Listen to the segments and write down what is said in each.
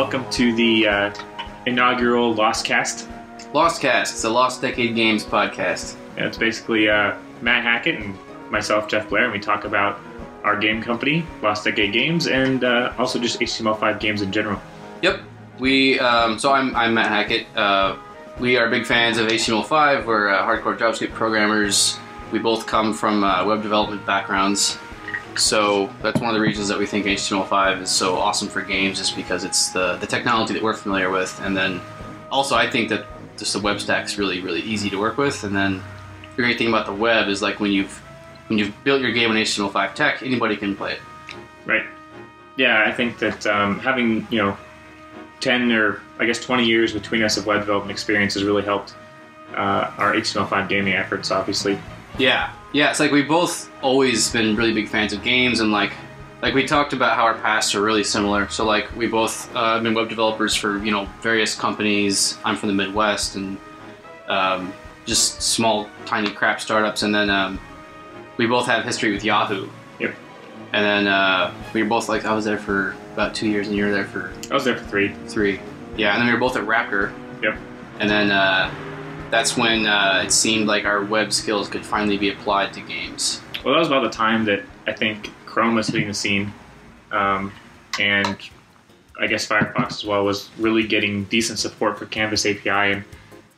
welcome to the inaugural Lostcast. Lostcast, it's a Lost Decade Games podcast. Yeah, it's basically Matt Hackett and myself, Jeff Blair, and we talk about our game company, Lost Decade Games, and also just HTML5 games in general. Yep. So I'm Matt Hackett. We are big fans of HTML5. We're hardcore JavaScript programmers. We both come from web development backgrounds. So that's one of the reasons that we think HTML5 is so awesome for games, is because it's the technology that we're familiar with. And then also I think that just the web stack's really, really easy to work with. And then the great thing about the web is, like, when you've built your game on HTML5 tech, anybody can play it. Right. Yeah, I think that having, 10 or I guess 20 years between us of web development experience has really helped our HTML5 gaming efforts, obviously. Yeah, it's like we've both always been really big fans of games, and like we talked about how our paths are really similar. So like we both have been web developers for various companies. I'm from the Midwest, and just small, tiny crap startups, and then we both have history with Yahoo. Yep. And then we were both, like, I was there for about 2 years, and you were there for... I was there for three. Yeah, and then we were both at Raptor. Yep. And then that's when it seemed like our web skills could finally be applied to games. Well, that was about the time that I think Chrome was hitting the scene, and I guess Firefox as well was really getting decent support for Canvas API, and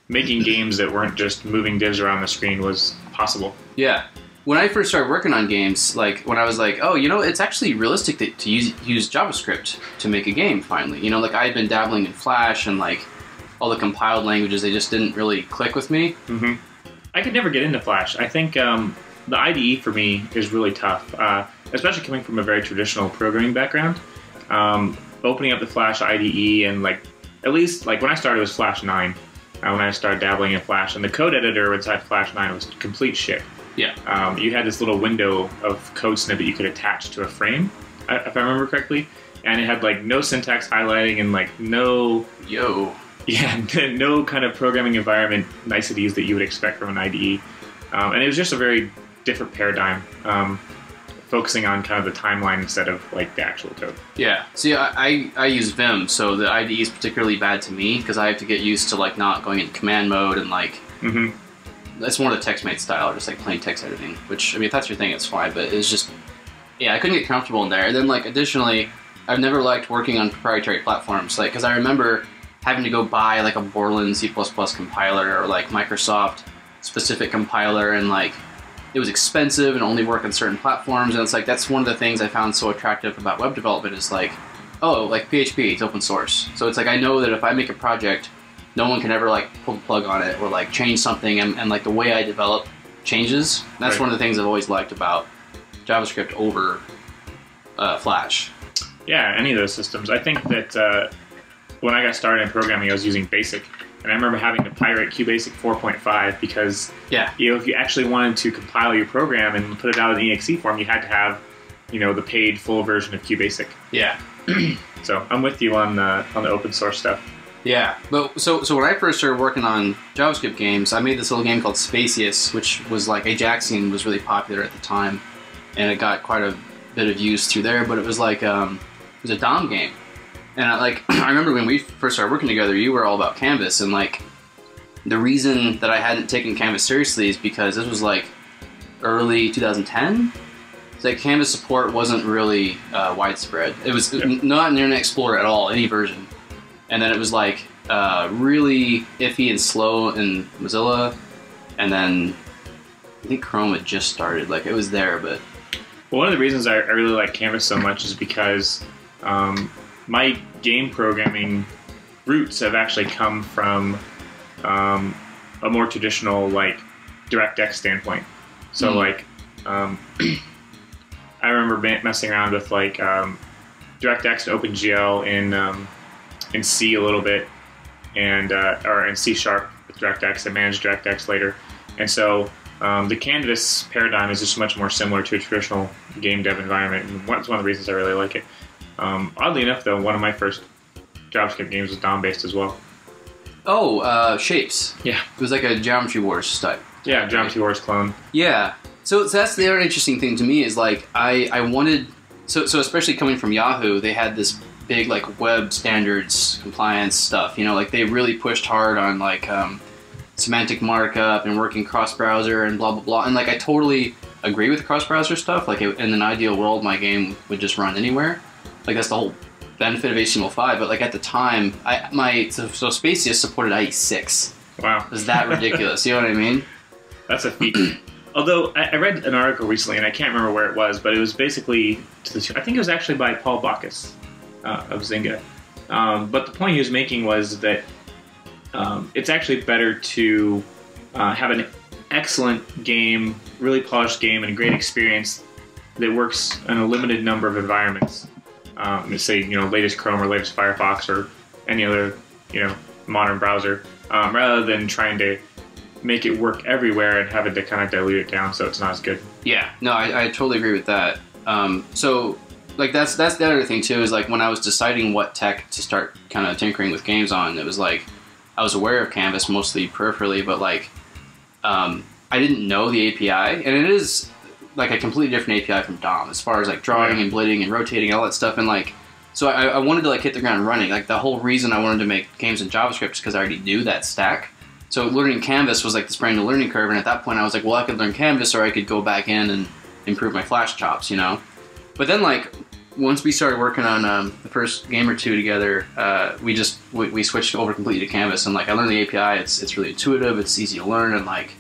making games that weren't just moving divs around the screen was possible. Yeah. When I first started working on games, like when I was like, oh, it's actually realistic to use JavaScript to make a game finally. Like I had been dabbling in Flash and like all the compiled languages, they just didn't really click with me. Mm-hmm. I could never get into Flash. I think the IDE for me is really tough, especially coming from a very traditional programming background. Opening up the Flash IDE and at least when I started it was Flash 9 when I started dabbling in Flash, and the code editor inside Flash 9 was complete shit. Yeah. You had this little window of code snippet you could attach to a frame, if I remember correctly, and it had no syntax highlighting and no kind of programming environment niceties that you would expect from an IDE, and it was just a very different paradigm, focusing on kind of the timeline instead of the actual code. Yeah. See, I use Vim, so the IDE is particularly bad to me because I have to get used to not going into command mode and Mm-hmm. That's more the TextMate style, just plain text editing, which, I mean, if that's your thing, it's fine, but it's just, yeah, I couldn't get comfortable in there. And then, additionally, I've never liked working on proprietary platforms, because I remember having to go buy, a Borland C++ compiler or, Microsoft-specific compiler, and, it was expensive and only work on certain platforms, and it's that's one of the things I found so attractive about web development is, PHP, it's open source. So it's I know that if I make a project, no one can ever pull the plug on it or change something, and the way I develop changes. That's right. One of the things I've always liked about JavaScript over Flash. Yeah, any of those systems. I think that when I got started in programming, I was using BASIC, and I remember having to pirate QBasic 4.5 because if you actually wanted to compile your program and put it out in exe form, you had to have the paid full version of QBasic. Yeah. So I'm with you on the open source stuff. Yeah, but so when I first started working on JavaScript games, I made this little game called Spacious, which was Ajaxian was really popular at the time, and it got quite a bit of use through there. But it was it was a DOM game, and I remember when we first started working together, you were all about Canvas, and the reason that I hadn't taken Canvas seriously is because this was early 2010. It's Canvas support wasn't really widespread. It was not in Internet Explorer at all, any version. And then it was really iffy and slow in Mozilla, and then I think Chrome had just started. It was there, but... Well, one of the reasons I really like Canvas so much is because my game programming roots have actually come from a more traditional DirectX standpoint. So I remember messing around with DirectX to OpenGL in C a little bit, and or in C# with DirectX. I managed DirectX later, and so the Canvas paradigm is just much more similar to a traditional game dev environment, and that's one of the reasons I really like it. Oddly enough, though, one of my first JavaScript games was DOM-based as well. Oh, Shapes. Yeah. It was a Geometry Wars type. Yeah, Geometry Wars clone. Yeah. So that's the other interesting thing to me is I wanted... So especially coming from Yahoo, they had this big like web standards compliance stuff. You know, like they really pushed hard on like semantic markup and working cross-browser and blah blah blah. And like I totally agree with the cross-browser stuff. Like in an ideal world, my game would just run anywhere. Like that's the whole benefit of HTML5. But like at the time, so Spacious supported IE6. Wow, is that ridiculous? You know what I mean? That's a feat. Although I read an article recently, and I can't remember where it was, but it was basically I think it was actually by Paul Bacchus of Zynga. But the point he was making was that it's actually better to have an excellent game, really polished game, and a great experience that works in a limited number of environments. Say, latest Chrome or latest Firefox or any other, modern browser, rather than trying to make it work everywhere and have it to kind of dilute it down so it's not as good. Yeah, no, I totally agree with that. So, like, that's the other thing, too, is, like, when I was deciding what tech to start kind of tinkering with games on, it was, like, I was aware of Canvas mostly peripherally, but, like, I didn't know the API, and it is, like, a completely different API from DOM, as far as, like, drawing and blitting and rotating and all that stuff, and, like, so I wanted to, like, hit the ground running. Like, the whole reason I wanted to make games in JavaScript is because I already knew that stack. So learning Canvas was like this brand new learning curve, and at that point I was like, well, I could learn Canvas or I could go back in and improve my Flash chops, But then, like, once we started working on the first game or two together, we switched over completely to Canvas, and like I learned the API. It's really intuitive, it's easy to learn, and like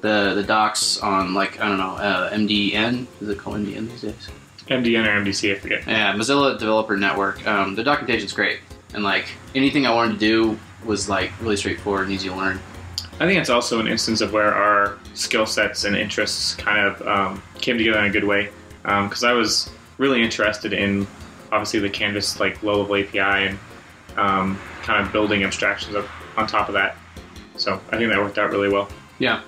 the docs on like I don't know MDN, is it called MDN these days? MDN or MDC, I forget. Yeah, Mozilla Developer Network. The documentation's great, and like anything I wanted to do was like really straightforward and easy to learn. I think it's also an instance of where our skill sets and interests kind of came together in a good way, because I was really interested in obviously the Canvas like low-level API and kind of building abstractions up on top of that. So I think that worked out really well. Yeah.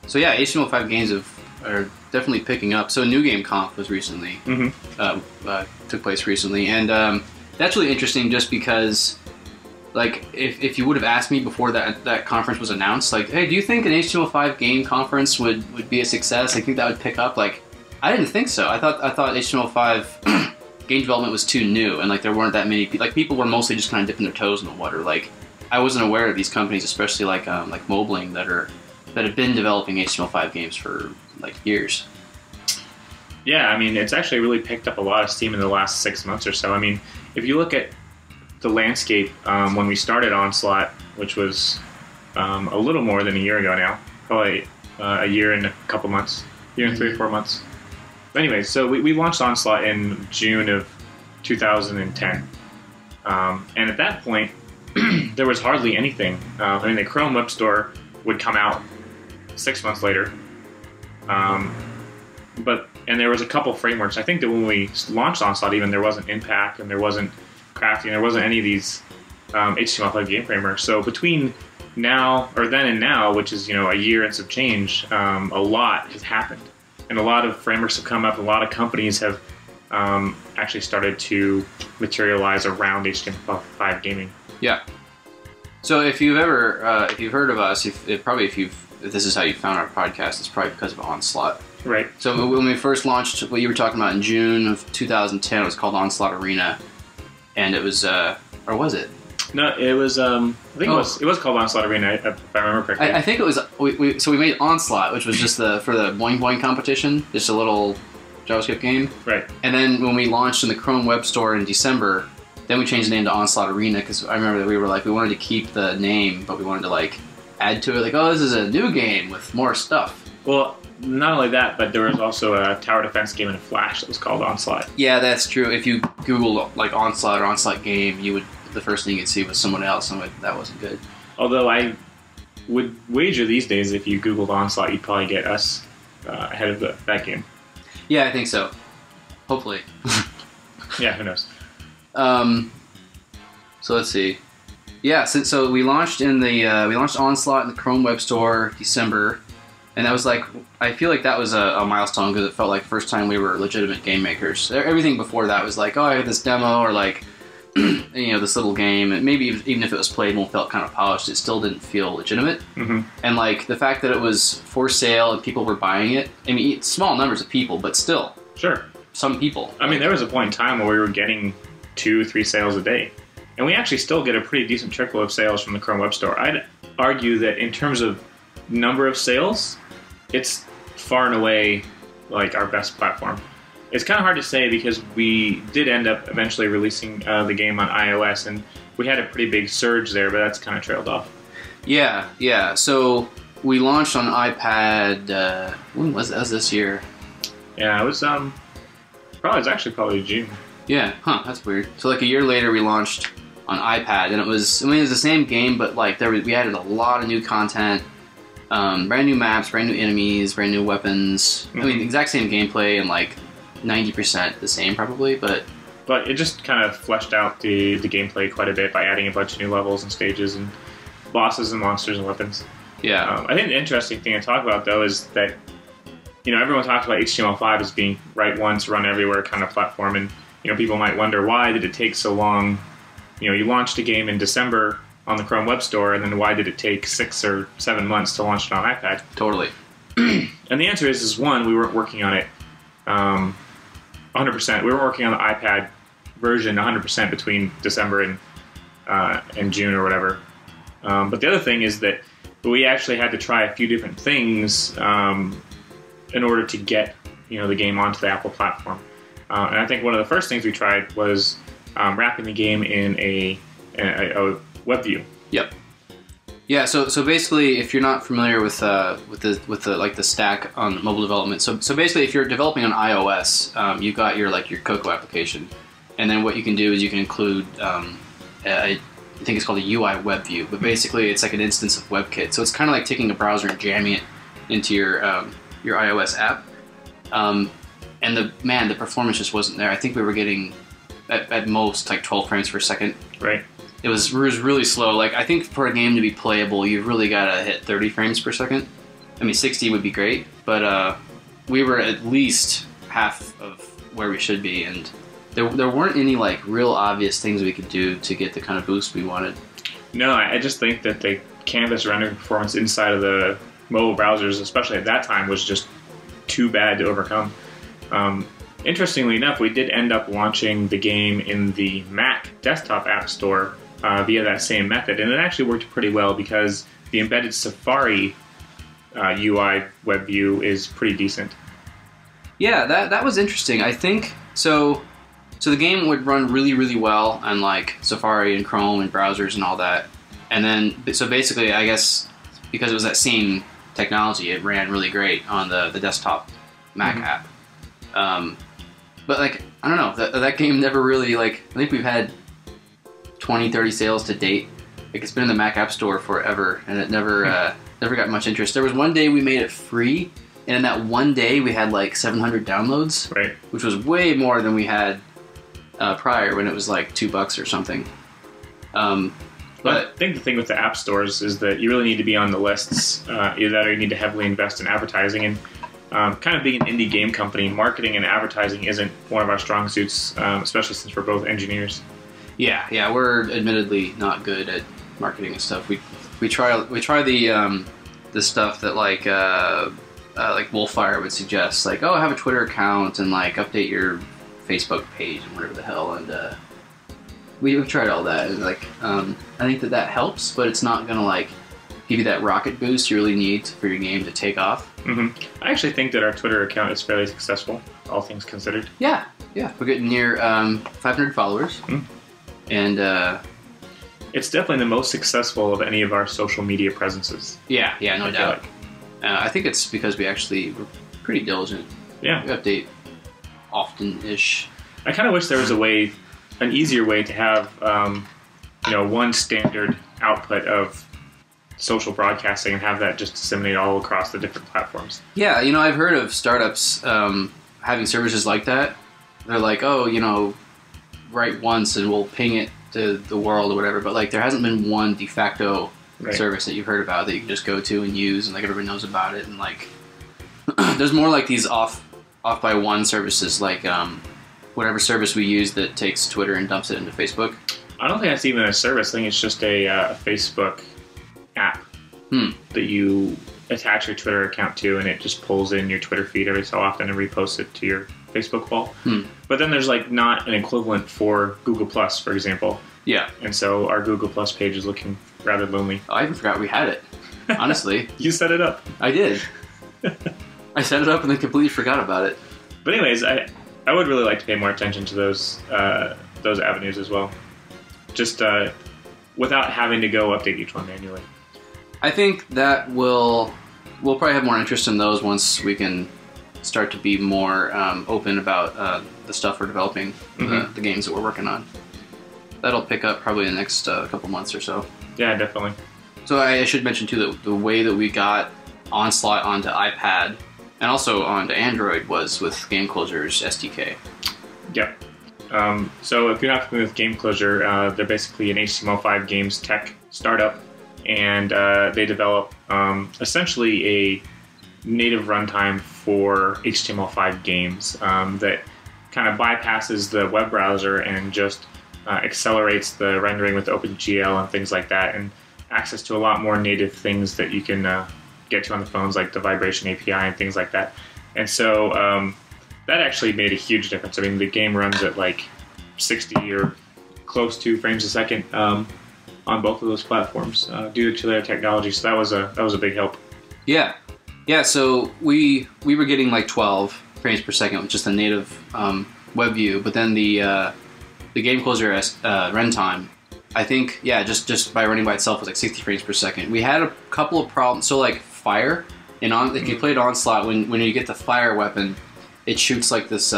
So yeah, HTML5 games are definitely picking up. So New Game Conf was recently took place recently, and that's really interesting just because. Like, if you would have asked me before that conference was announced, like, hey, do you think an HTML5 game conference would be a success? I think that would pick up. Like, I didn't think so. I thought HTML5 game development was too new, and like there weren't that many. Like, people were mostly just kind of dipping their toes in the water. Like, I wasn't aware of these companies, especially like Mobling, that have been developing HTML5 games for like years. Yeah, I mean, it's actually really picked up a lot of steam in the last 6 months or so. I mean, if you look at the landscape when we started Onslaught, which was a little more than a year ago now, probably a year and a couple months, year and 3 or 4 months. But anyway, so we launched Onslaught in June of 2010, and at that point there was hardly anything. I mean, the Chrome Web Store would come out 6 months later, and there was a couple frameworks. I think that when we launched Onslaught, even there wasn't Impact and there wasn't Crafty, and there wasn't any of these HTML5 game frameworks. So between now, or then and now, which is a year and some change, a lot has happened, and a lot of frameworks have come up. A lot of companies have actually started to materialize around HTML5 gaming. Yeah. So if you've ever, if you've heard of us, if this is how you found our podcast, it's probably because of Onslaught. Right. So when we first launched, what you were talking about in June of 2010, it was called Onslaught Arena. And it was, or was it? No, it was. I think it was called Onslaught Arena, if I remember correctly. I think it was. So we made Onslaught, which was just for the Boing Boing competition, just a little JavaScript game. Right. And then when we launched in the Chrome Web Store in December, then we changed the name to Onslaught Arena because I remember that we were like we wanted to keep the name, but we wanted to like add to it, like, oh, this is a new game with more stuff. Well, not only that, but there was also a tower defense game in Flash that was called Onslaught. Yeah, that's true. If you Google like Onslaught or Onslaught game, the first thing you'd see was someone else, and that wasn't good. Although I would wager these days, if you Googled Onslaught, you'd probably get us ahead of that game. Yeah, I think so. Hopefully. Yeah, who knows? So let's see. Yeah, so we launched we launched Onslaught in the Chrome Web Store December. And that was like, I feel like that was a milestone because it felt like the first time we were legitimate game makers. Everything before that was like, oh, I have this demo or like, this little game. And maybe even if it was played and felt kind of polished, it still didn't feel legitimate. Mm-hmm. And like the fact that it was for sale and people were buying it, I mean, small numbers of people, but still. Sure. Some people. I mean, there was a point in time where we were getting 2-3 sales a day. And we actually still get a pretty decent trickle of sales from the Chrome Web Store. I'd argue that in terms of number of sales, it's far and away like our best platform. It's kind of hard to say because we did end up eventually releasing the game on iOS, and we had a pretty big surge there, but that's kind of trailed off. Yeah. So we launched on iPad. When was that? That was this year. Yeah, it was probably June. Yeah, that's weird. So like a year later, we launched on iPad, and it was the same game, but like we added a lot of new content, brand new maps, brand new enemies, brand new weapons. Mm-hmm. I mean, exact same gameplay and like 90% the same probably, but it just kind of fleshed out the gameplay quite a bit by adding a bunch of new levels and stages and bosses and monsters and weapons. Yeah. I think the interesting thing to talk about though is that everyone talks about HTML5 as being write once, run everywhere kind of platform, and people might wonder why did it take so long. You launched a game in December on the Chrome Web Store, and then why did it take 6 or 7 months to launch it on iPad? Totally. And the answer is one, we weren't working on it 100%. We were working on the iPad version 100% between December and June or whatever. But the other thing is that we actually had to try a few different things in order to get the game onto the Apple platform. And I think one of the first things we tried was wrapping the game in a web view. Yep. Yeah. So basically, if you're not familiar with the stack on mobile development, so basically, if you're developing on iOS, you've got your Cocoa application, and then what you can do is you can include I think it's called a Uiwebview, but basically it's like an instance of WebKit. So it's kind of like taking a browser and jamming it into your iOS app. And the performance just wasn't there. I think we were getting at most like 12 frames per second. Right. It was really slow. Like I think for a game to be playable, you've really got to hit 30 frames per second. I mean, 60 would be great, but we were at least half of where we should be, and there weren't any like real obvious things we could do to get the kind of boost we wanted. No, I just think that the canvas rendering performance inside of the mobile browsers, especially at that time, was just too bad to overcome. Interestingly enough, we did end up launching the game in the Mac desktop app store via that same method, and it actually worked pretty well because the embedded Safari Uiwebview is pretty decent. Yeah, that was interesting. I think so the game would run really, really well on like Safari and Chrome and browsers and all that. And then, so basically, I guess because it was that same technology, it ran really great on the desktop Mac app. But like, I don't know, that game never really, like, I think we've had 20, 30 sales to date. Like, it's been in the Mac App Store forever, and it never got much interest. There was one day we made it free, and in that one day we had like 700 downloads, right? Which was way more than we had prior when it was like $2 or something. But I think the thing with the app stores is that you really need to be on the lists. Either that or you need to heavily invest in advertising. And kind of being an indie game company, marketing and advertising isn't one of our strong suits, especially since we're both engineers. Yeah, we're admittedly not good at marketing and stuff. We try the stuff that like Wolfire would suggest, like, oh, have a Twitter account and like update your Facebook page and whatever the hell, and we've tried all that, and like I think that helps, but it's not gonna like give you that rocket boost you really need for your game to take off. I actually think that our Twitter account is fairly successful, all things considered. Yeah, we're getting near 500 followers, and it's definitely the most successful of any of our social media presences. Yeah, no doubt. Like. I think it's because we actually were pretty diligent. Yeah, we update often-ish. I kind of wish there was an easier way to have, one standard output of social broadcasting and have that just disseminate all across the different platforms. Yeah, I've heard of startups having services like that. They're like, oh, write once and we'll ping it to the world or whatever. But like, there hasn't been one de facto service that you've heard about that you can just go to and use, and like everybody knows about it. And like, there's more like these off by one services, like whatever service we use that takes Twitter and dumps it into Facebook. I don't think that's even a service. I think it's just a Facebook app that you attach your Twitter account to, and it just pulls in your Twitter feed every so often and reposts it to your Facebook wall. But then there's like not an equivalent for Google Plus, for example. Yeah. And so our Google Plus page is looking rather lonely. Oh, I even forgot we had it. Honestly. You set it up. I did. I set it up and then completely forgot about it. But anyways, I would really like to pay more attention to those avenues as well. Just without having to go update each one manually. I think that we'll probably have more interest in those once we can start to be more open about the stuff we're developing, the games that we're working on. That'll pick up probably in the next couple months or so. Yeah, definitely. So I should mention too that the way that we got Onslaught onto iPad and also onto Android was with Game Closure's SDK. Yep. So if you're not familiar with Game Closure, they're basically an HTML5 games tech startup, and they develop essentially a native runtime for HTML5 games that kind of bypasses the web browser and just accelerates the rendering with OpenGL and things like that, and access to a lot more native things that you can get to on the phones, like the vibration API and things like that. And so that actually made a huge difference. I mean, the game runs at like 60 or close to frames a second on both of those platforms due to their technology. So that was a big help. Yeah. So we were getting like 12 frames per second with just the native web view, but then the Game Closure runtime, I think, just by running by itself was like 60 frames per second. We had a couple of problems. So like fire, if you played Onslaught, when you get the fire weapon, it shoots like this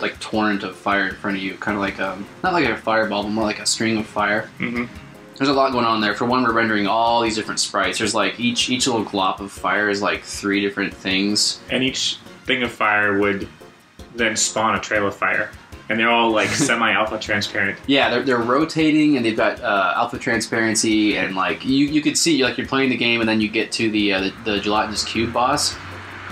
like torrent of fire in front of you, kind of like not like a fireball, but more like a string of fire. There's a lot going on there. For one, we're rendering all these different sprites. There's like each little glop of fire is like 3 different things, and each thing of fire would then spawn a trail of fire. And they're all like semi-alpha transparent. Yeah, they're rotating, and they've got alpha transparency, and like you could see, like you're playing the game, and then you get to the gelatinous cube boss,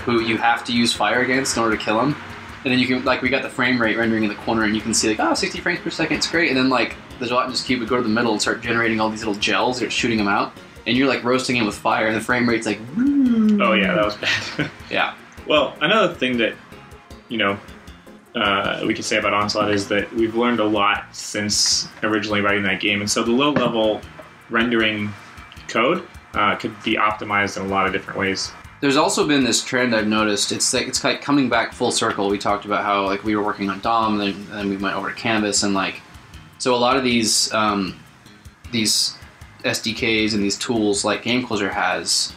who you have to use fire against in order to kill him. And then you can, like, we got the frame rate rendering in the corner, and you can see like 60 frames per second, it's great. And then like the gelatinous cube would go to the middle and start generating all these little gels, start shooting them out, and you're like roasting him with fire, and the frame rate's like. Oh yeah, that was bad. Yeah. Well, another thing that we can say about Onslaught is that we've learned a lot since originally writing that game, and so the low-level rendering code could be optimized in a lot of different ways. There's also been this trend I've noticed. It's like coming back full circle. We talked about how like we were working on DOM, and then we went over to Canvas, and like so a lot of these SDKs and these tools like Game Closure has.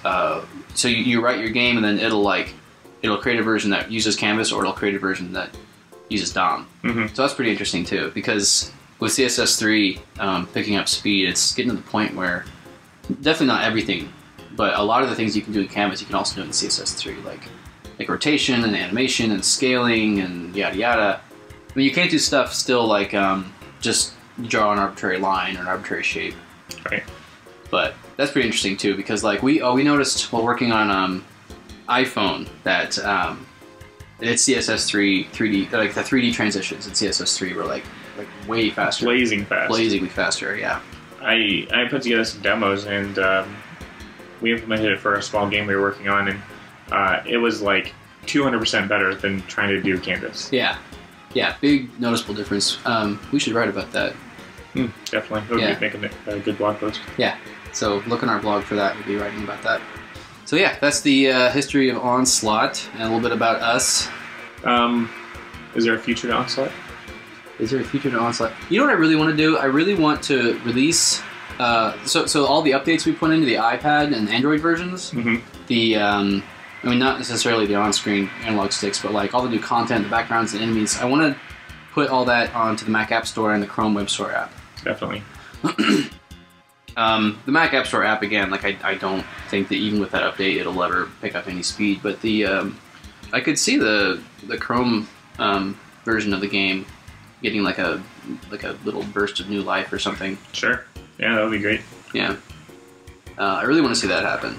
So you write your game, and then it'll create a version that uses Canvas, or it'll create a version that uses DOM. So that's pretty interesting too, because with CSS3 picking up speed, it's getting to the point where definitely not everything, but a lot of the things you can do in Canvas you can also do in CSS3, like rotation and animation and scaling and yada yada. I mean, you can't do stuff still like just draw an arbitrary line or an arbitrary shape. Right. But that's pretty interesting too, because like we noticed while working on iPhone that it's CSS3 3D, like the 3D transitions in CSS3 were like way faster. Blazing fast. Blazingly faster, yeah. I put together some demos, and we implemented it for a small game we were working on, and it was like 200% better than trying to do Canvas. Yeah, big noticeable difference. We should write about that. Definitely. It would make a good blog post. Yeah, so look on our blog for that. We'll be writing about that. So yeah, that's the history of Onslaught and a little bit about us. Is there a future to Onslaught? Is there a future to Onslaught? You know what I really want to do? I really want to release... so all the updates we put into the iPad and Android versions, the... I mean, not necessarily the on-screen analog sticks, but like all the new content, the backgrounds, and enemies. I want to put all that onto the Mac App Store and the Chrome Web Store app. Definitely. The Mac App Store app, again, like I don't think that even with that update it'll ever pick up any speed, but the I could see the Chrome version of the game getting like a little burst of new life or something. Sure. Yeah, that would be great. Yeah. I really want to see that happen.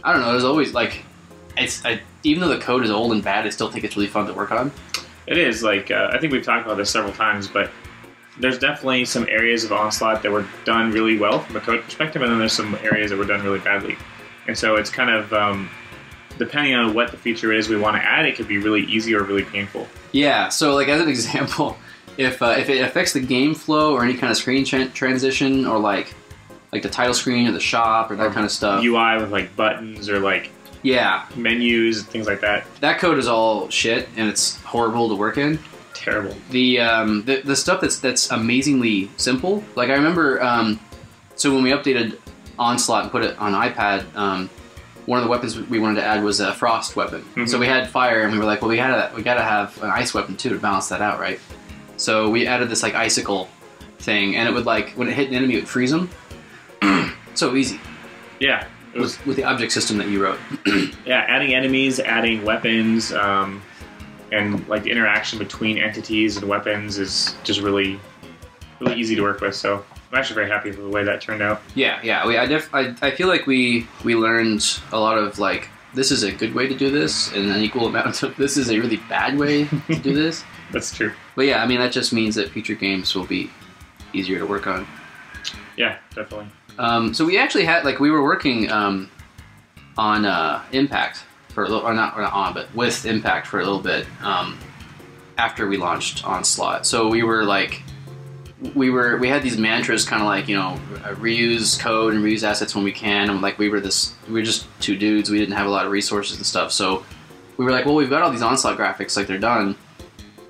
I don't know, there's always like even though the code is old and bad, I still think it's really fun to work on. It is, like I think we've talked about this several times, but there's definitely some areas of Onslaught that were done really well from a code perspective, and then there's some areas that were done really badly. And so it's kind of depending on what the feature is we want to add, it could be really easy or really painful. Yeah, so like as an example, if it affects the game flow or any kind of screen transition or like the title screen or the shop or that kind of stuff. UI with like buttons or like menus, things like that. That code is all shit and it's horrible to work in. Terrible. The stuff that's amazingly simple. Like I remember, so when we updated Onslaught and put it on iPad, one of the weapons we wanted to add was a frost weapon. Mm-hmm. So we had fire, and we were like, well, we gotta have an ice weapon too to balance that out, right? So we added this like icicle thing, and it would like when it hit an enemy, it would freeze them. So easy. Yeah, it was with the object system that you wrote. Yeah, adding enemies, adding weapons, and like the interaction between entities and weapons is just really easy to work with. So I'm actually very happy with the way that turned out. Yeah. I feel like we learned a lot of like, this is a good way to do this, and an equal amount of this is a really bad way to do this. That's true. But yeah, I mean, that just means that future games will be easier to work on. Yeah, definitely. So we actually had, like, we were working on Impact for a little, or not on, but with Impact for a little bit after we launched Onslaught. So we were like, we had these mantras, kind of like, you know, reuse code and reuse assets when we can. And like we were just two dudes. We didn't have a lot of resources and stuff. So we were like, well, we've got all these Onslaught graphics, like they're done,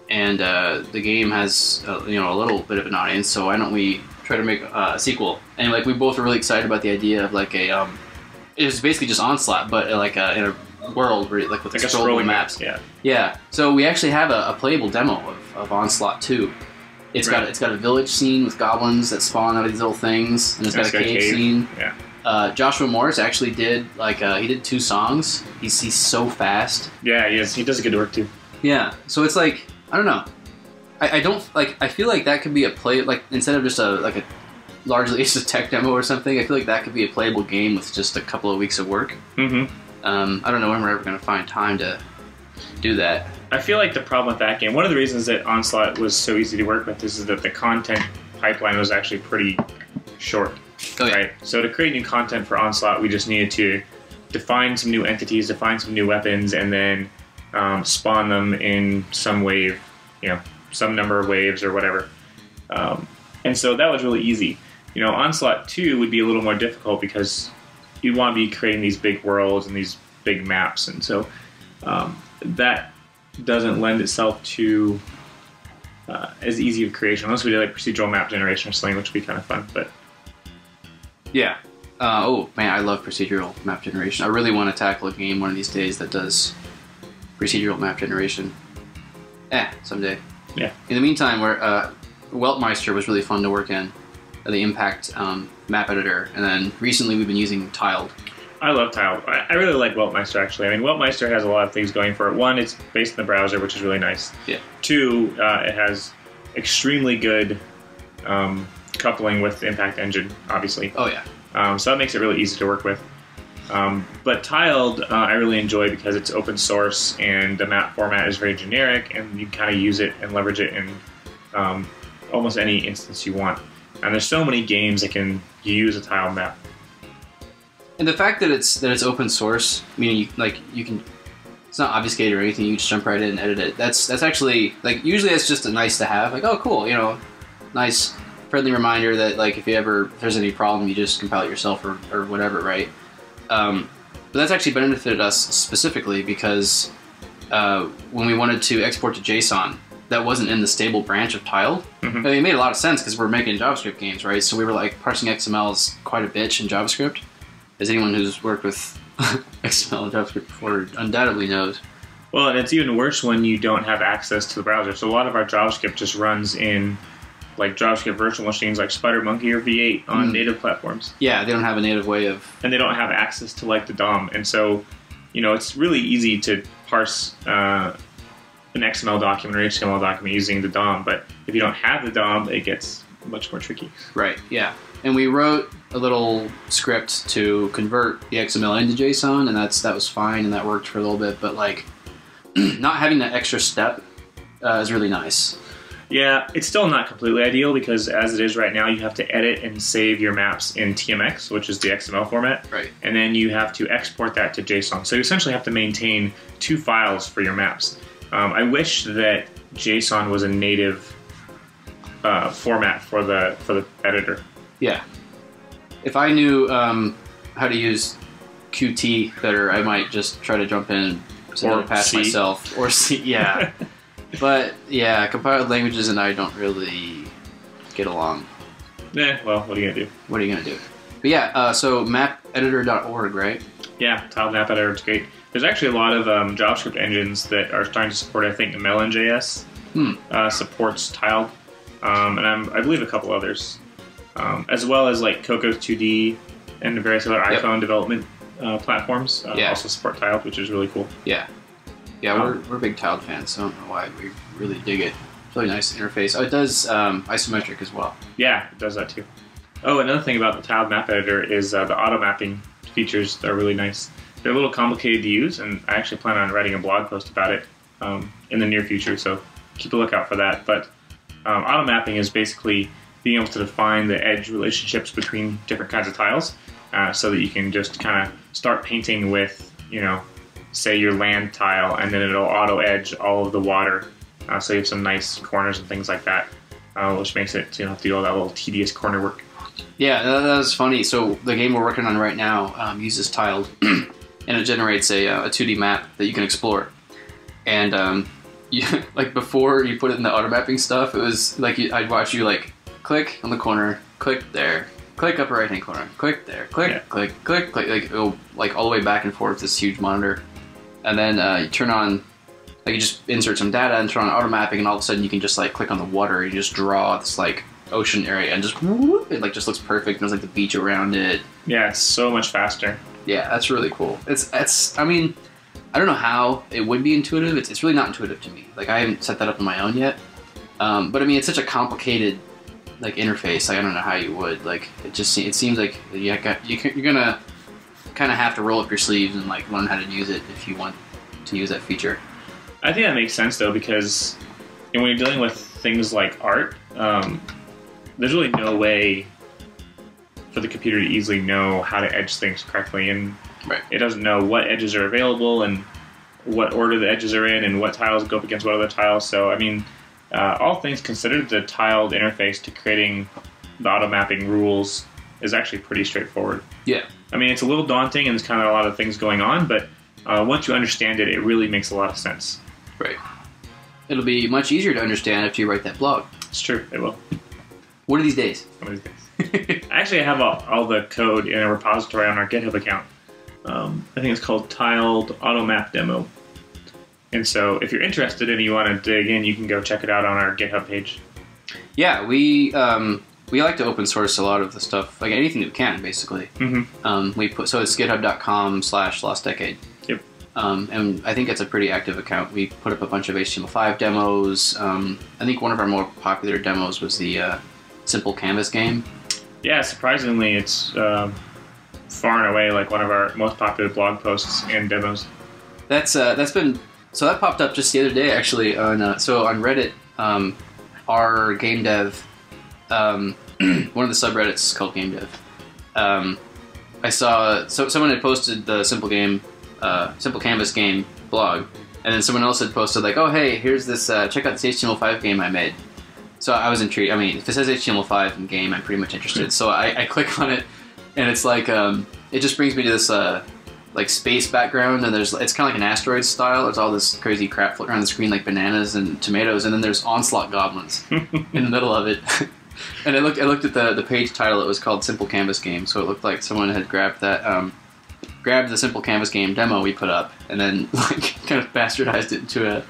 and the game has you know, a little bit of an audience. So why don't we try to make a sequel? And like we both were really excited about the idea of like a it was basically just Onslaught, but like in a world where like with like scrollable maps. Yeah. So we actually have a playable demo of Onslaught 2. It's got a village scene with goblins that spawn out of these little things, and it's got a cave scene. Yeah. Joshua Morris actually did like he did 2 songs. He's so fast. Yeah, he does good work too. Yeah. So it's like, I don't know. I don't like. I feel like that could be a play, like instead of just a largely it's a tech demo or something. I feel like that could be a playable game with just a couple of weeks of work. Mm-hmm. I don't know when we're ever going to find time to do that. I feel like the problem with that game, one of the reasons that Onslaught was so easy to work with, is that the content pipeline was actually pretty short. Oh, yeah. Right? So to create new content for Onslaught, we just needed to define some new entities, define some new weapons, and then spawn them in some wave, you know, some number of waves or whatever. And so that was really easy. You know, Onslaught 2 would be a little more difficult because you'd want to be creating these big worlds and these big maps, and so that doesn't lend itself to as easy of creation, unless we did like procedural map generation or something, which would be kind of fun. But yeah. Oh man, I love procedural map generation. I really want to tackle a game one of these days that does procedural map generation. Someday. Yeah. In the meantime, Weltmeister was really fun to work in, the Impact map editor, and then recently we've been using Tiled. I love Tiled. I really like Weltmeister, actually. I mean, Weltmeister has a lot of things going for it. One, it's based in the browser, which is really nice. Yeah. 2, it has extremely good coupling with the Impact engine, obviously. Oh, yeah. So that makes it really easy to work with. But Tiled, I really enjoy because it's open source and the map format is very generic, and you kind of use it and leverage it in almost any instance you want. And there's so many games that can use a tiled map. And the fact that it's open source, meaning you can, it's not obfuscated or anything. You just jump right in and edit it. That's actually, like, usually that's just a nice to have. Like, oh, cool, you know, nice friendly reminder that like if there's any problem, you just compile it yourself or whatever, right? But that's actually benefited us specifically because when we wanted to export to JSON, that wasn't in the stable branch of Tiled. Mm-hmm. I mean, it made a lot of sense because we're making JavaScript games, right? So we were like, parsing XML is quite a bitch in JavaScript. As anyone who's worked with XML and JavaScript before undoubtedly knows. Well, and it's even worse when you don't have access to the browser. So a lot of our JavaScript just runs in like JavaScript virtual machines like SpiderMonkey or V8 on native platforms. Yeah, they don't have a native way of... And they don't have access to like the DOM. And so, you know, it's really easy to parse an XML document or HTML document using the DOM. But if you don't have the DOM, it gets much more tricky. Right, yeah. And we wrote a little script to convert the XML into JSON, and that was fine, and that worked for a little bit. But like, not having that extra step is really nice. Yeah, it's still not completely ideal because as it is right now, you have to edit and save your maps in TMX, which is the XML format. Right. And then you have to export that to JSON. So you essentially have to maintain 2 files for your maps. I wish that JSON was a native format for the editor. Yeah. If I knew how to use Qt better, I might just try to jump in and send it past myself. Or C, yeah. But, yeah, compiled languages and I don't really get along. Well, what are you going to do? What are you going to do? But yeah, so mapeditor.org, right? Yeah, tiled map editor is great. There's actually a lot of JavaScript engines that are starting to support, I think, Melon.js supports tiled, and I believe a couple others, as well as like Cocoa 2D and various other iPhone development platforms also support tiled, which is really cool. Yeah. Yeah, we're big tiled fans, so I don't know why we really dig it. It's really nice interface. Oh, it does isometric as well. Yeah, it does that too. Oh, another thing about the tiled map editor is the auto mapping features are really nice. They're a little complicated to use, and I actually plan on writing a blog post about it in the near future, so keep a lookout for that. But auto mapping is basically being able to define the edge relationships between different kinds of tiles so that you can just kind of start painting with, say your land tile, and then it'll auto edge all of the water, so you have some nice corners and things like that, which makes it so you don't have to do all that little tedious corner work. Yeah, that was funny. So the game we're working on right now uses tiled, and it generates a 2D map that you can explore. And like before you put it in the auto mapping stuff, it was like I'd watch you like click on the corner, click there, click upper right hand corner, click there, click, click, click, click, like it'll, like all the way back and forth this huge monitor. And then you turn on, like you just insert some data and turn on auto mapping, and all of a sudden you can just like click on the water and you just draw this like ocean area and just whoop, it like just looks perfect. And there's like the beach around it. Yeah, it's so much faster. Yeah, that's really cool. It's I mean, I don't know how it would be intuitive. It's really not intuitive to me. Like I haven't set that up on my own yet. But I mean, it's such a complicated like interface. Like, I don't know how you would. Like it seems like you're gonna kind of have to roll up your sleeves and like learn how to use it if you want to use that feature. I think that makes sense though, because when you're dealing with things like art, there's really no way for the computer to easily know how to edge things correctly, and it doesn't know what edges are available and what order the edges are in and what tiles go up against what other tiles. So I mean, all things considered, the tiled interface to creating the auto mapping rules is actually pretty straightforward. Yeah. I mean, it's a little daunting and there's kind of a lot of things going on, but once you understand it, it really makes a lot of sense. Right. It'll be much easier to understand after you write that blog. It's true, it will. One of these days. One of these days. Actually, I have all the code in a repository on our GitHub account. I think it's called Tiled Auto Map Demo. And so if you're interested and you want to dig in, you can go check it out on our GitHub page. Yeah, we like to open source a lot of the stuff, like anything that we can, basically. Mm-hmm. So it's github.com/lostdecade. Yep. And I think it's a pretty active account. We put up a bunch of HTML5 demos. I think one of our more popular demos was the Simple Canvas game. Yeah, surprisingly, it's far and away like one of our most popular blog posts and demos. That's been, so that popped up just the other day actually on Reddit. Our game dev, one of the subreddits is called Game Dev. I saw someone had posted the Simple Canvas game blog, and then someone else had posted like, oh hey, here's this check out this HTML5 game I made. So I was intrigued. I mean, if it says HTML5 in game, I'm pretty much interested. So I click on it, and it's like it just brings me to this like space background, and it's kind of like an asteroid style. There's all this crazy crap floating around the screen like bananas and tomatoes, and then there's Onslaught goblins in the middle of it. And I looked at the page title. It was called Simple Canvas Game, so it looked like someone had grabbed that grabbed the Simple Canvas Game demo we put up, and then like kind of bastardized it into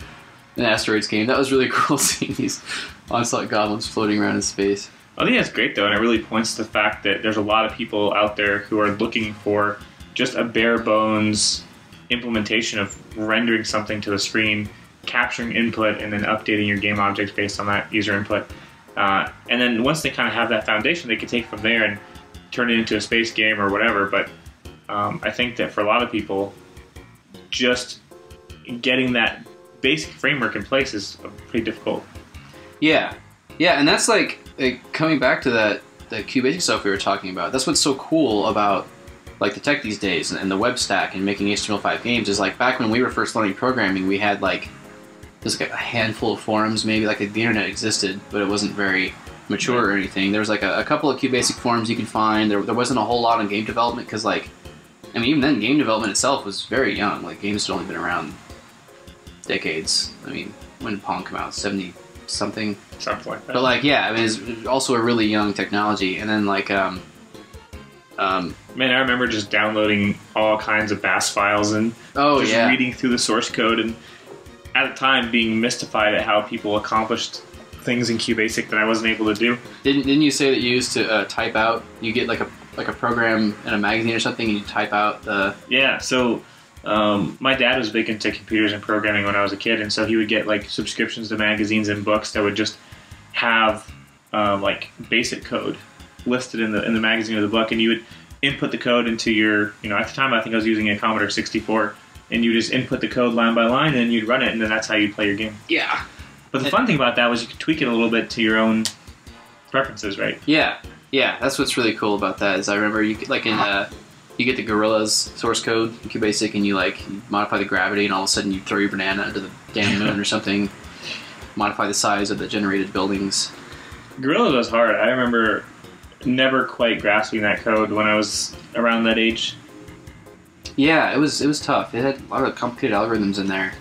an asteroids game. That was really cool seeing these Onslaught goblins floating around in space. I think that's great though, and it really points to the fact that there's a lot of people out there who are looking for just a bare bones implementation of rendering something to the screen, capturing input, and then updating your game objects based on that user input. And then once they kind of have that foundation, they can take from there and turn it into a space game or whatever. But I think that for a lot of people, just getting that basic framework in place is pretty difficult. Yeah, and that's like coming back to the QBasic stuff we were talking about. That's what's so cool about like the tech these days and the web stack and making HTML5 games is like back when we were first learning programming, we had like there's like a handful of forums, maybe like the internet existed, but it wasn't very mature or anything. There was like a couple of QBasic forums you could find. There wasn't a whole lot on game development because like, I mean, even then game development itself was very young. Like games had only been around decades. I mean, when did Pong come out? 70 something? Something like that. But like, yeah, I mean, it's also a really young technology. And then like, man, I remember just downloading all kinds of BAS files and just reading through the source code, and at the time being mystified at how people accomplished things in QBasic that I wasn't able to do. Didn't you say that you used to type out? You get like a program in a magazine or something, and you type out the. Yeah. So my dad was big into computers and programming when I was a kid, and so he would get like subscriptions to magazines and books that would just have like basic code listed in the magazine or the book, and you would input the code into your, at the time I think I was using a Commodore 64, and you just input the code line by line, and then you'd run it, and then that's how you'd play your game. Yeah. But the fun thing about that was you could tweak it a little bit to your own preferences, right? Yeah, that's what's really cool about that. Is I remember you could, like in you get the Gorillas source code in QBasic, and you modify the gravity, and all of a sudden you throw your banana into the damn moon or something. Modify the size of the generated buildings. Gorillas was hard. I remember never quite grasping that code when I was around that age. Yeah, it was tough. It had a lot of complicated algorithms in there.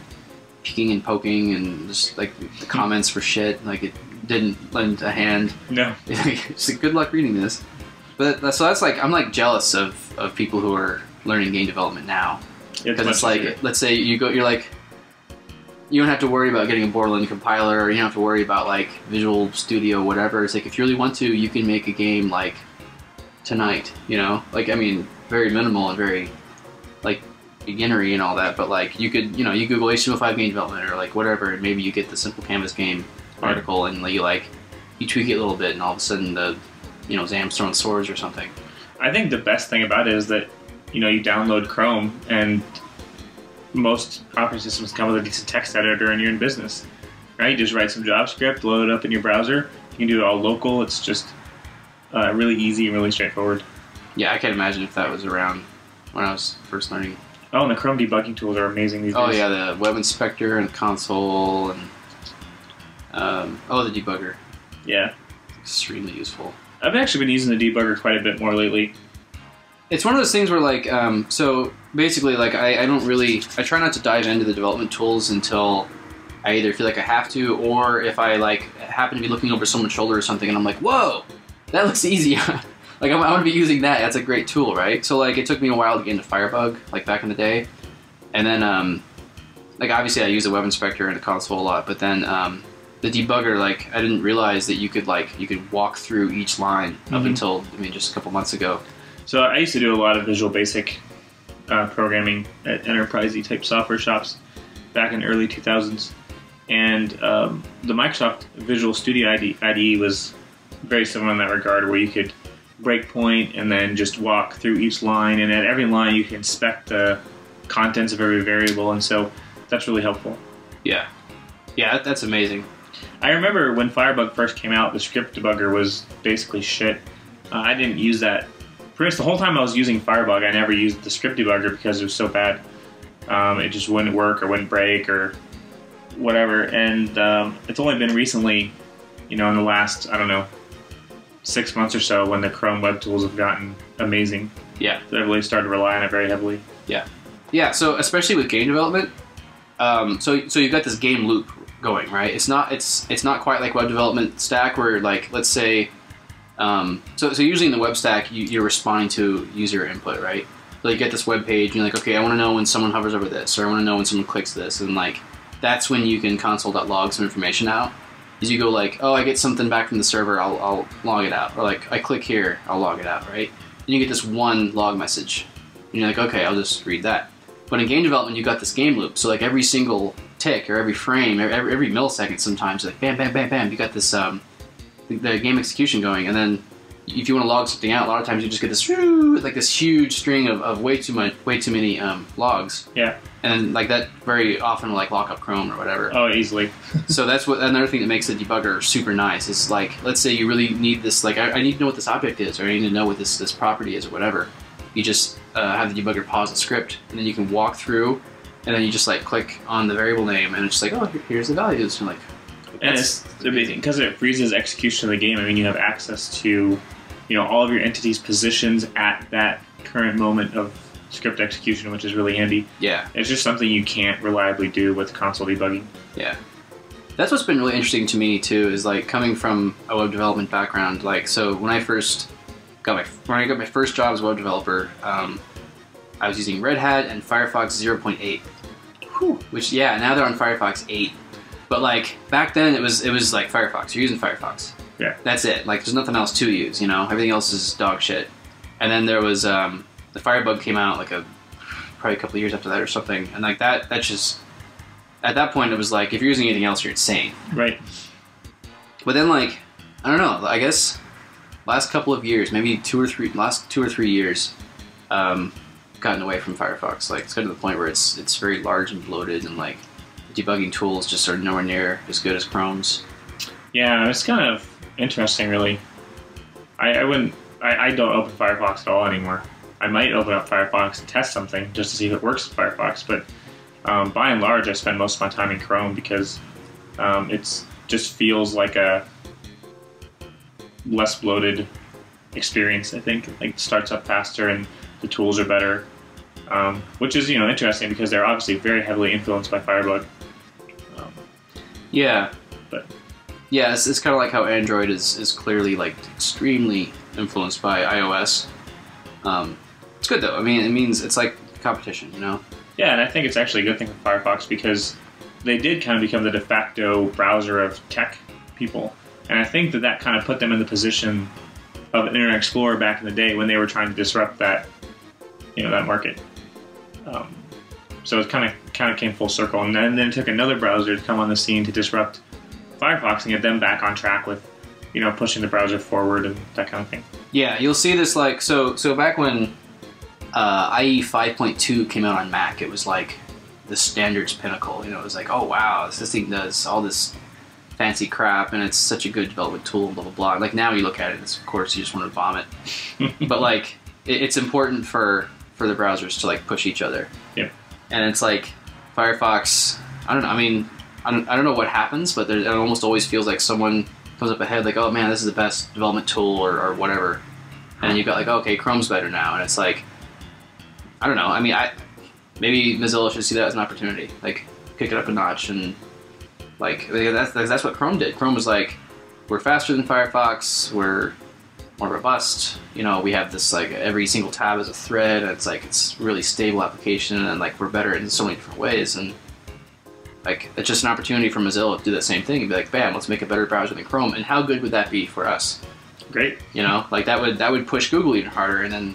Peeking and poking and just like the comments for shit. Like it didn't lend a hand. No. It's like, good luck reading this. But so that's like, I'm like jealous of people who are learning game development now. Because it's like, easier. Let's say you're like, you don't have to worry about getting a Borland compiler, or you don't have to worry about like Visual Studio, whatever. It's like, if you really want to, you can make a game like tonight, Like, I mean, very minimal and very like beginnery and all that, but like you could, you Google HTML5 game development or like whatever, and maybe you get the Simple Canvas game article, and you tweak it a little bit, and all of a sudden the, Zam's throwing swords or something. I think the best thing about it is that, you download Chrome, and most operating systems come with a decent text editor, and you're in business, right? You just write some JavaScript, load it up in your browser. You can do it all local. It's just really easy and really straightforward. Yeah, I can't imagine if that was around when I was first learning. Oh, and the Chrome debugging tools are amazing these days. Oh yeah, the web inspector and the console, and the debugger. Yeah, extremely useful. I've actually been using the debugger quite a bit more lately. It's one of those things where like, so basically like I I try not to dive into the development tools until I either feel like I have to, or if I like happen to be looking over someone's shoulder or something, and I'm like, whoa, that looks easy. Like, I want to be using that. That's a great tool, right? So, like, it took me a while to get into Firebug, like, back in the day. And then, like, obviously I use the web inspector and the console a lot, but then the debugger, like, I didn't realize that you could walk through each line up until, just a couple months ago. So I used to do a lot of Visual Basic programming at enterprise-y type software shops back in the early 2000s. And the Microsoft Visual Studio IDE was very similar in that regard, where you could breakpoint and then just walk through each line, and at every line you can inspect the contents of every variable, and so that's really helpful. Yeah, that's amazing. I remember when Firebug first came out, the script debugger was basically shit. I didn't use that. Pretty much the whole time I was using Firebug, I never used the script debugger because it was so bad. It just wouldn't work or wouldn't break or whatever, and it's only been recently, in the last, 6 months or so, when the Chrome web tools have gotten amazing. Yeah. That I've really started to rely on it very heavily. Yeah, so especially with game development, so you've got this game loop going, right? It's not quite like web development stack where, like, let's say, so usually in the web stack, you're responding to user input, right? So you get this web page, and you're like, okay, I want to know when someone hovers over this, or I want to know when someone clicks this, and like, that's when you can console.log some information out. Is you go like, oh, I get something back from the server, I'll log it out. Or like, I click here, I'll log it out, right? And you get this one log message. And you're like, okay, I'll just read that. But in game development, you got this game loop. So like every single tick or every frame, every millisecond sometimes, like bam, bam, bam, bam, you got this, the game execution going. And then if you want to log something out, a lot of times you just get this like this huge string of way too many logs. Yeah. And like that very often will like lock up Chrome or whatever. Oh, easily. So that's another thing that makes the debugger super nice. Is like, let's say you really need this, like I need to know what this object is, or I need to know what this property is, or whatever. You just have the debugger pause the script, and then you can walk through, and then you just like click on the variable name, and it's just like, oh, here's the values. And like, and it's amazing because it freezes execution of the game. I mean, you have access to, all of your entities' positions at that current moment of script execution, which is really handy. Yeah. It's just something you can't reliably do with console debugging. Yeah. That's what's been really interesting to me too, is like coming from a web development background. Like, so when I got my first job as a web developer, I was using Red Hat and Firefox 0.8. Which, yeah, now they're on Firefox 8. But like back then it was like Firefox. You're using Firefox. Yeah. That's it. Like there's nothing else to use, Everything else is dog shit. And then there was the Firebug came out like probably a couple of years after that or something. And like that just at that point it was like, if you're using anything else, you're insane. Right. But then like, I don't know, I guess last couple of years, maybe last 2 or 3 years, gotten away from Firefox. Like it's gotten to the point where it's very large and bloated, and like the debugging tools just are nowhere near as good as Chrome's. Yeah, it's kind of interesting, really. I don't open Firefox at all anymore. I might open up Firefox and test something just to see if it works with Firefox, but by and large, I spend most of my time in Chrome because it just feels like a less bloated experience. I think like it starts up faster and the tools are better, which is interesting because they're obviously very heavily influenced by Firebug. Yeah, but yeah, it's kind of like how Android is clearly like extremely influenced by iOS. It's good though. I mean, it means it's like competition, Yeah, and I think it's actually a good thing for Firefox because they did kind of become the de facto browser of tech people, and I think that kind of put them in the position of Internet Explorer back in the day when they were trying to disrupt that, that market. So it kind of came full circle, and then it took another browser to come on the scene to disrupt Firefox and get them back on track with, pushing the browser forward and that kind of thing. Yeah, you'll see this like so back when IE 5.2 came out on Mac, it was like the standards pinnacle. It was like, oh wow, this thing does all this fancy crap, and it's such a good development tool, blah blah blah. Like now you look at it, of course you just want to vomit. But like it's important for the browsers to like push each other. Yeah. And it's like Firefox. I don't know. I mean, I don't know what happens, but it almost always feels like someone comes up ahead, like, oh man, this is the best development tool or whatever, and you've got like, okay, Chrome's better now, and it's like, I don't know. I mean, maybe Mozilla should see that as an opportunity, like kick it up a notch, and like that's what Chrome did. Chrome was like, we're faster than Firefox, we're more robust. We have this like every single tab is a thread, and it's like it's really stable application, and like we're better in so many different ways, and like it's just an opportunity for Mozilla to do that same thing and be like, bam, let's make a better browser than Chrome. And how good would that be for us? Great. Like that would push Google even harder, and then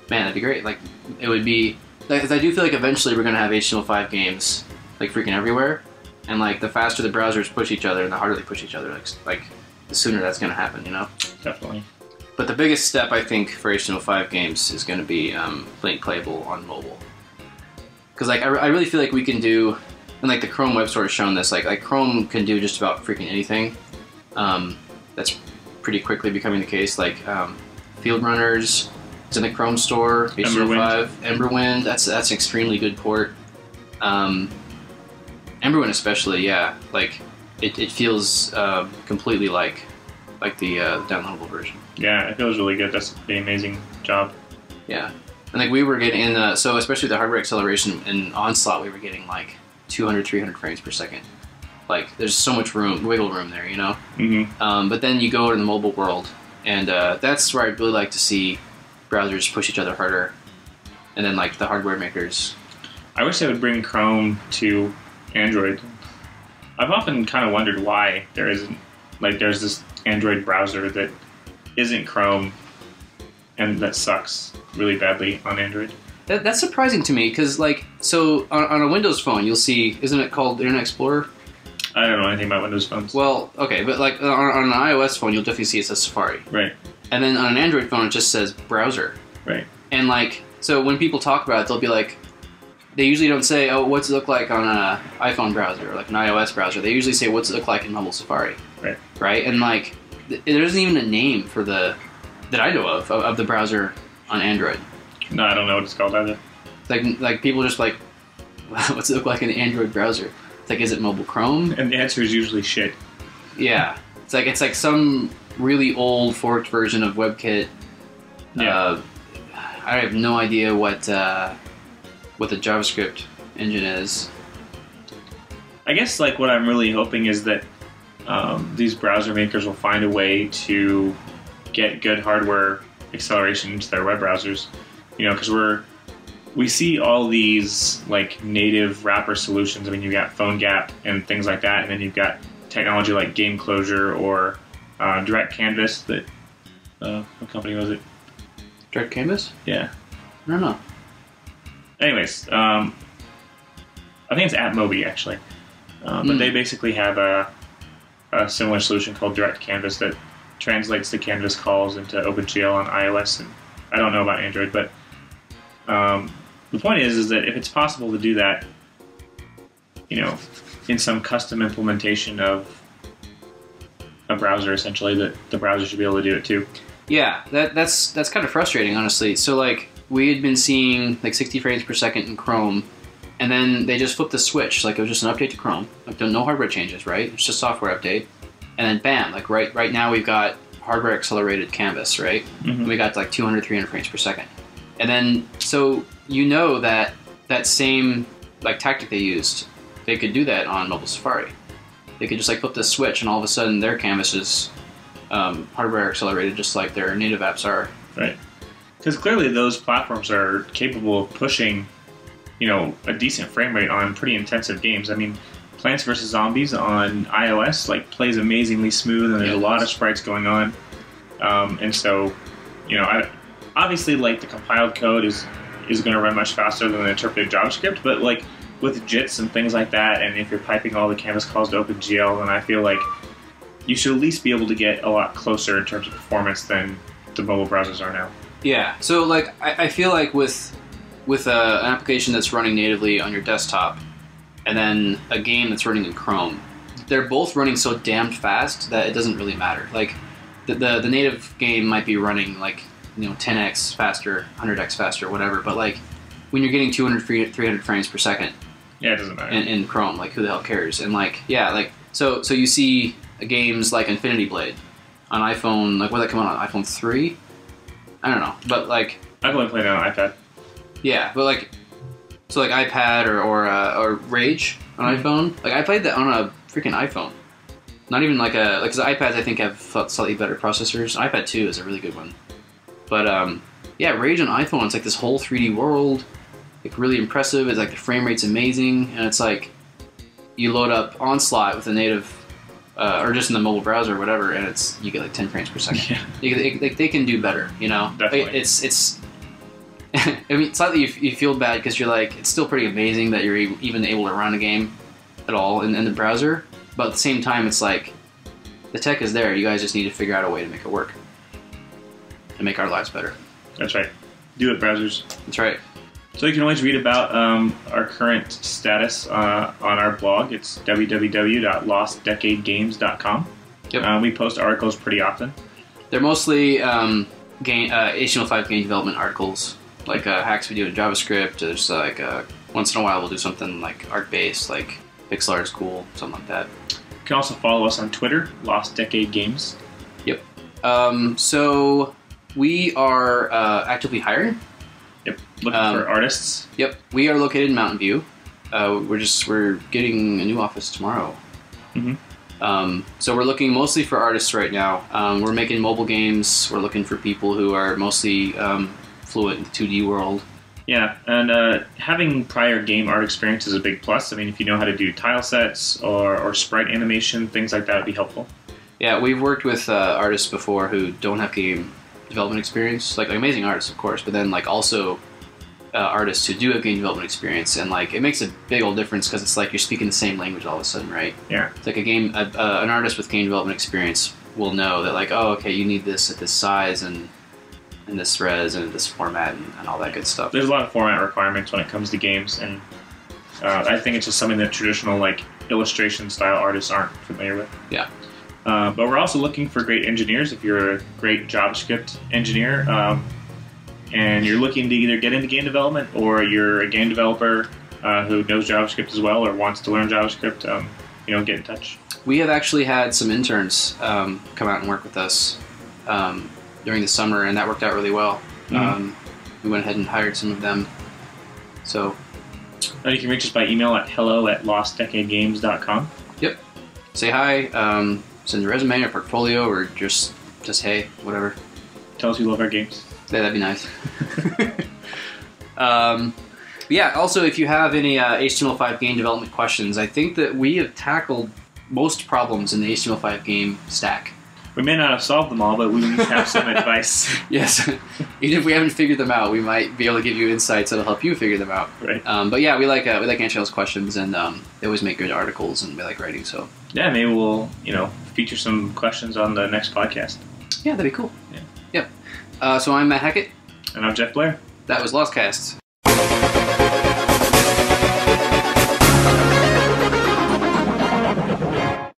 man, that'd be great. Like it would be, because I do feel like eventually we're gonna have HTML5 games like freaking everywhere, and like the faster the browsers push each other and the harder they push each other, like the sooner that's gonna happen. Definitely. But the biggest step I think for HTML5 games is gonna be playing playable on mobile, because like I really feel like we can do. And like the Chrome Web Store has shown this, like Chrome can do just about freaking anything. That's pretty quickly becoming the case. Like Field Runners is in the Chrome Store. HTML5, Emberwind, that's an extremely good port. Emberwind especially, yeah. Like it feels completely like the downloadable version. Yeah, it feels really good. That's an amazing job. Yeah, and like we were getting so especially the hardware acceleration in Onslaught, we were getting like 200, 300 frames per second. Like, there's so much wiggle room there, Mm-hmm. But then you go to the mobile world, and that's where I'd really like to see browsers push each other harder, and then like the hardware makers. I wish they would bring Chrome to Android. I've often kind of wondered why there isn't, like, there's this Android browser that isn't Chrome, and that sucks really badly on Android. That's surprising to me, because like, so on a Windows phone you'll see, isn't it called Internet Explorer? I don't know anything about Windows phones. Well, okay, but like on an iOS phone, you'll definitely see it says Safari. Right. And then on an Android phone, it just says browser. Right. And like, so when people talk about it, they'll be like, they usually don't say, oh, what's it look like on an iPhone browser or like an iOS browser. They usually say, what's it look like in mobile Safari. Right. Right? And like, there isn't even a name for that I know of the browser on Android. No, I don't know what it's called either. Like people just like, what's it look like in an Android browser? It's like, is it mobile Chrome? And the answer is usually shit. Yeah. It's like some really old forked version of WebKit. Yeah. I have no idea what the JavaScript engine is. I guess like what I'm really hoping is that these browser makers will find a way to get good hardware acceleration into their web browsers. You know, because we see all these like native wrapper solutions. I mean, you've got PhoneGap and things like that, and then you've got technology like Game Closure or Direct Canvas. That what company was it? Direct Canvas? Yeah. I don't know. Anyways, I think it's AppMobi actually, but they basically have a similar solution called Direct Canvas that translates the Canvas calls into OpenGL on iOS, and I don't know about Android, but the point is that if it's possible to do that, you know, in some custom implementation of a browser, essentially, that the browser should be able to do it too. Yeah, that's kind of frustrating, honestly. So like, we had been seeing like 60 frames per second in Chrome, and then they just flipped the switch. Like, it was just an update to Chrome. Like, no hardware changes, right? It's just a software update. And then bam, like right now we've got hardware accelerated Canvas, right? And we got like 200, 300 frames per second. And then, so you know that same like tactic they used, they could do that on mobile Safari. They could just like flip the switch, and all of a sudden their Canvas is hardware accelerated, just like their native apps are. Right. Because clearly those platforms are capable of pushing, you know, a decent frame rate on pretty intensive games. I mean, Plants vs. Zombies on iOS like plays amazingly smooth, and there's a lot of sprites going on. And so, you know, obviously like the compiled code is going to run much faster than the interpreted JavaScript, but like with JITs and things like that, and if you're piping all the Canvas calls to OpenGL, then I feel like you should at least be able to get a lot closer in terms of performance than the mobile browsers are now. Yeah, so like I feel like with an application that's running natively on your desktop, and then a game that's running in Chrome, they're both running so damned fast that it doesn't really matter. Like the native game might be running like, you know, 10x faster, 100x faster, whatever, but like when you're getting 200, 300 frames per second, yeah, it doesn't matter in Chrome. Like, who the hell cares? And like, yeah, like so you see games like Infinity Blade on iPhone. Like, what did that come out on iPhone 3? I don't know, but like I've only played it on iPad. Yeah, but like, so like iPad or Rage on iPhone. Like, I played that on a freaking iPhone. Not even like because iPads I think have slightly better processors. iPad 2 is a really good one. But yeah, Rage on iPhone, it's like this whole 3D world, like really impressive. It's like the frame rate's amazing, and it's like you load up Onslaught with a native. Or just in the mobile browser or whatever, and you get like 10 frames per second. Yeah. They can do better, you know? Definitely. It's I mean, slightly you feel bad because you're like, it's still pretty amazing that you're even able to run a game at all in the browser, but at the same time, it's like, the tech is there, you guys just need to figure out a way to make it work. And make our lives better. That's right. Do it, browsers. That's right. So you can always read about our current status on our blog. It's www.lostdecadegames.com. Yep. We post articles pretty often. They're mostly HTML5 game development articles, like hacks we do in JavaScript. There's like once in a while we'll do something like art-based, like pixel art is cool, something like that. You can also follow us on Twitter, Lost Decade Games. Yep. So we are actively hiring. Yep, looking for artists. Yep, we are located in Mountain View. We're getting a new office tomorrow. So we're looking mostly for artists right now. We're making mobile games. We're looking for people who are mostly fluent in the 2D world. Yeah, and having prior game art experience is a big plus. I mean, if you know how to do tile sets or sprite animation, things like that would be helpful. Yeah, we've worked with artists before who don't have game development experience, like amazing artists, of course, but then like also artists who do have game development experience, and like it makes a big old difference because it's like you're speaking the same language all of a sudden, right? Yeah. It's like an artist with game development experience will know that like, oh, okay, you need this at this size and in this res and this format and all that good stuff. There's a lot of format requirements when it comes to games, and I think it's just something that traditional like illustration style artists aren't familiar with. Yeah. But we're also looking for great engineers. If you're a great JavaScript engineer and you're looking to either get into game development, or you're a game developer who knows JavaScript as well or wants to learn JavaScript, get in touch. We have actually had some interns come out and work with us during the summer, and that worked out really well. We went ahead and hired some of them. So you can reach us by email at hello@lostdecadegames.com. Yep. Say hi, send your resume or portfolio, or just hey, whatever. Tell us you love our games. Yeah, that'd be nice. Yeah, also if you have any HTML5 game development questions, I think that we have tackled most problems in the HTML5 game stack. We may not have solved them all, but we at least have some advice. Yes. Even if we haven't figured them out, we might be able to give you insights that'll help you figure them out. Right. But yeah, we like answering those questions, and they always make good articles, and we like writing, so. Yeah, maybe we'll, feature some questions on the next podcast. Yeah, that'd be cool. Yeah. Yep. So I'm Matt Hackett. And I'm Jeff Blair. That was Lostcast.